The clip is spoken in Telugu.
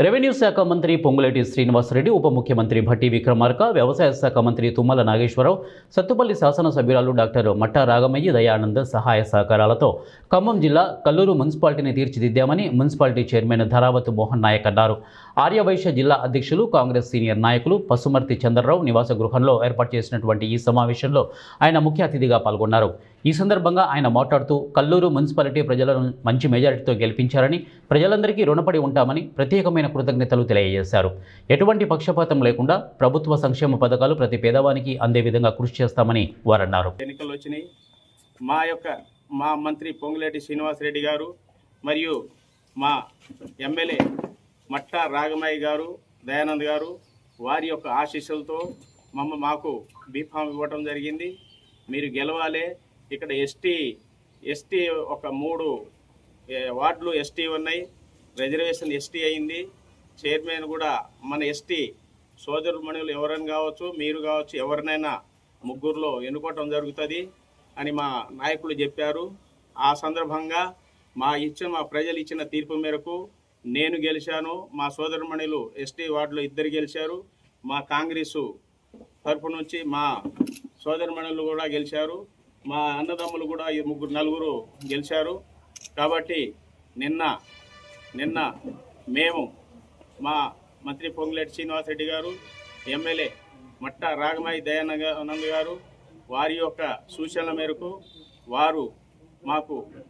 రెవెన్యూ శాఖ మంత్రి పొంగులేటి శ్రీనివాసరెడ్డి, ఉప ముఖ్యమంత్రి భట్టి విక్రమార్క, వ్యవసాయ శాఖ మంత్రి తుమ్మల నాగేశ్వరరావు, సత్తుపల్లి శాసనసభ్యురాలు డాక్టర్ మట్టా రాగమయ్యి దయానంద్ సహాయ సహకారాలతో ఖమ్మం జిల్లా కల్లూరు మున్సిపాలిటీని తీర్చిదిద్దామని మున్సిపాలిటీ చైర్మన్ ధరావత్ మోహన్ నాయక్ అన్నారు. ఆర్యవైశ్య జిల్లా అధ్యక్షులు, కాంగ్రెస్ సీనియర్ నాయకులు పసుమర్తి చంద్రరావు నివాస గృహంలో ఏర్పాటు చేసినటువంటి ఈ సమావేశంలో ఆయన ముఖ్య అతిథిగా పాల్గొన్నారు. ఈ సందర్భంగా ఆయన మాట్లాడుతూ కల్లూరు మున్సిపాలిటీ ప్రజలను మంచి మెజారిటీతో గెలిపించారని, ప్రజలందరికీ రుణపడి ఉంటామని ప్రత్యేకమైన కృతజ్ఞతలు తెలియజేశారు. ఎటువంటి పక్షపాతం లేకుండా ప్రభుత్వ సంక్షేమ పథకాలు ప్రతి పేదవానికి అందే విధంగా కృషి చేస్తామని వారన్నారు. ఎన్నికలు వచ్చినాయి. మా మంత్రి పొంగులేటి శ్రీనివాసరెడ్డి గారు మరియు మా ఎమ్మెల్యే మట్టా రాగమయ్య గారు, దయానంద్ గారు వారి యొక్క ఆశీస్సులతో మాకు బీఫామ్ ఇవ్వటం జరిగింది. మీరు గెలవాలి. ఇక్కడ ఎస్టీ ఒక 3 వార్డులు ఎస్టీ ఉన్నాయి. రిజర్వేషన్ ఎస్టీ అయింది. చైర్మన్ కూడా మన ఎస్టీ సోదరుమణులు ఎవరైనా కావచ్చు, మీరు కావచ్చు, ఎవరినైనా ముగ్గురులో ఎన్నుకోవటం జరుగుతుంది అని మా నాయకులు చెప్పారు. ఆ సందర్భంగా మా ప్రజలు ఇచ్చిన తీర్పు మేరకు నేను గెలిచాను. మా సోదరుమణులు ఎస్టీ వార్డులో 2 గెలిచారు. మా కాంగ్రెసు తరపు నుంచి మా సోదరుమణులు కూడా గెలిచారు. మా అన్నదమ్ములు కూడా 4 గెలిచారు. కాబట్టి నిన్న మేము మా మంత్రి పొంగులేటి శ్రీనివాసరెడ్డి గారు, ఎమ్మెల్యే మట్టా రాగమయ్య దయానంద్ గారు వారి యొక్క సూచనల మేరకు వారు మాకు